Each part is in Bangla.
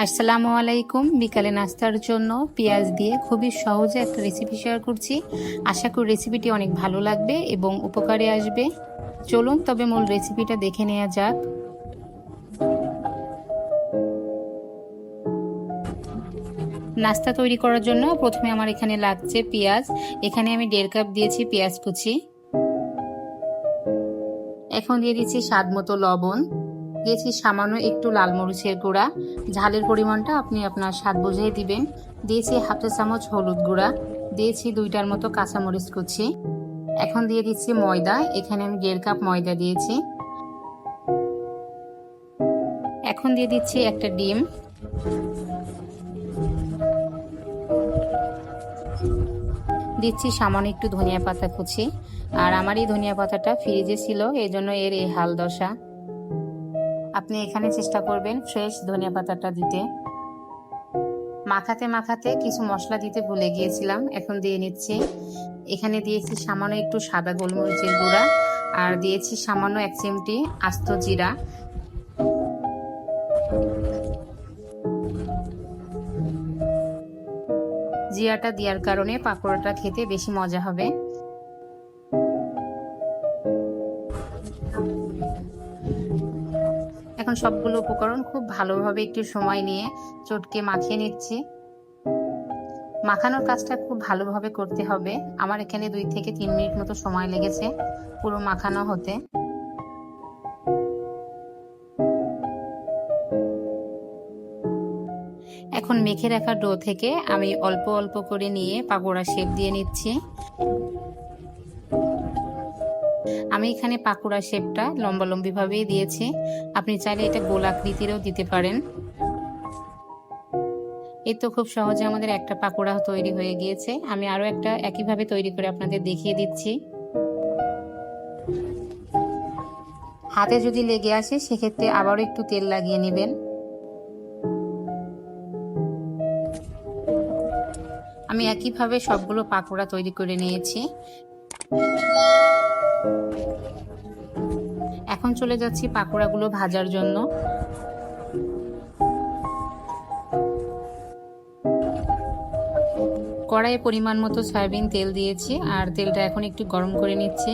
আসসালামু আলাইকুম। বিকালে নাস্তার জন্য পেঁয়াজ দিয়ে খুবই সহজে একটা রেসিপি শেয়ার করছি। আশা করি রেসিপিটি অনেক ভালো লাগবে এবং উপকারে আসবে। চলুন তবে মূল রেসিপিটা দেখে নেওয়া যাক। নাস্তা তৈরি করার জন্য প্রথমে আমার এখানে লাগছে পেঁয়াজ। এখানে আমি 1.5 কাপ দিয়েছি পেঁয়াজ কুচি। এখন দিয়ে দিচ্ছি স্বাদ মতো লবণ, দিয়েছি সামান্য একটু লাল মরিচের গুঁড়া, ঝালের পরিমাণটা আপনি আপনার স্বাদ বুঝেই দিবেন। দিয়েছি হাফ চা চামচ হলুদ গুঁড়া, দিয়েছি 2টার মতো কাঁচামরিচ কুচি। এখন দিয়ে দিচ্ছি ময়দা, এখানে আমি 1.5 কাপ ময়দা দিয়েছি। এখন দিয়ে দিচ্ছি একটা ডিম। দিচ্ছি সামান্য একটু ধনিয়া পাতা কুচি। আর আমার এই ধনিয়া পাতাটা ফ্রিজে ছিল, এই জন্য এর এই হাল দশা। আপনি এখানে চেষ্টা করবেন ফ্রেশ ধনিয়া পাতাটা দিতে। মাখাতে মাখাতে কিছু মশলা দিতে ভুলে গিয়েছিলাম, এখন দিয়ে নিচ্ছি। এখানে দিয়েছি সামান্য একটু সাদা গোলমরিচের গুঁড়া, আর দিয়েছি সামান্য 1 চিমটি আস্ত জিরা। জিরাটা দেওয়ার কারণে পাকোড়াটা খেতে বেশি মজা হবে। এখন সবগুলো উপকরণ খুব ভালোভাবে একটু সময় নিয়ে চটকে মাখিয়ে নিচ্ছি। মাখানোর কাজটা খুব ভালোভাবে করতে হবে। আমার এখানে 2 থেকে 3 মিনিট মতো সময় লেগেছে পুরো মাখানো হতে। এখন মেখে রাখা ডো থেকে আমি অল্প অল্প করে নিয়ে পাকোড়া শেপ দিয়ে নিচ্ছি। আমি এখানে পাকোড়া শেপটা লম্বালম্বি ভাবেই দিয়েছি, আপনি চাইলে এটা গোলাকৃতিরও দিতে পারেন। এই তো খুব সহজে আমাদের একটা পাকোড়া তৈরি হয়ে গিয়েছে। আমি আরো একটা একইভাবে তৈরি করে আপনাদের দেখিয়ে দিচ্ছি। হাতে যদি লেগে আসে সেক্ষেত্রে আবারও একটু তেল লাগিয়ে নেবেন। আমি একইভাবে সবগুলো পাকোড়া তৈরি করে নিয়েছি। এখন চলে যাচ্ছি পাকোড়াগুলো ভাজার জন্য। কড়াইয়ে পরিমাণ মতো সয়াবিন তেল দিয়েছি, আর তেলটা এখন একটু গরম করে নিচ্ছি।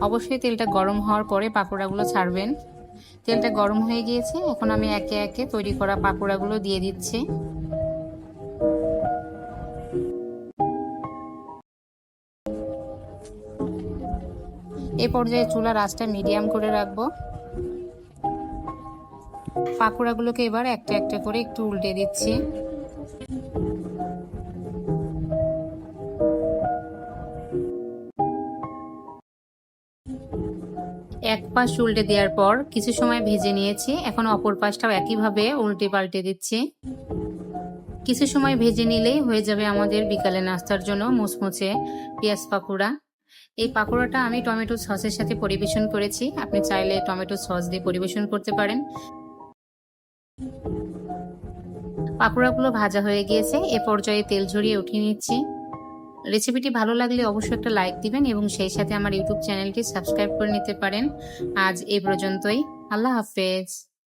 অবশ্যই তেলটা গরম হওয়ার পরে পাকোড়াগুলো ছাড়বেন। তেলটা গরম হয়ে গিয়েছে, এখন আমি একে একে তৈরি করা পাকোড়াগুলো দিয়ে দিচ্ছি। এ পর্যায়ে চুলার আঁচটা মিডিয়াম করে রাখবো। পাকোড়াগুলোকে এবার একটা একটা করে একটু উল্টে দিচ্ছি। এক পাশ উল্টে দেওয়ার পর কিছু সময় ভেজে নিয়েছি, এখন অপর পাশটাও একইভাবে উল্টে পাল্টে দিচ্ছি। কিছু সময় ভেজে নিলেই হয়ে যাবে আমাদের বিকালে নাস্তার জন্য মুচমুচে পেঁয়াজ পাকোড়া। এই পাকোড়াটা আমি টমেটো সসের সাথে পরিবেশন করেছি, আপনি চাইলে টমেটো সস দিয়ে পরিবেশন করতে পারেন। পাকোড়াগুলো ভাজা হয়ে গিয়েছে, এ পর্যায়ে তেল ঝরিয়ে উঠিয়ে নিচ্ছি। রেসিপিটি ভালো লাগলে অবশ্যই একটা লাইক দিবেন এবং সেই সাথে আমার ইউটিউব চ্যানেলটি সাবস্ক্রাইব করে নিতে পারেন। আজ এ পর্যন্তই। আল্লাহ হাফেজ।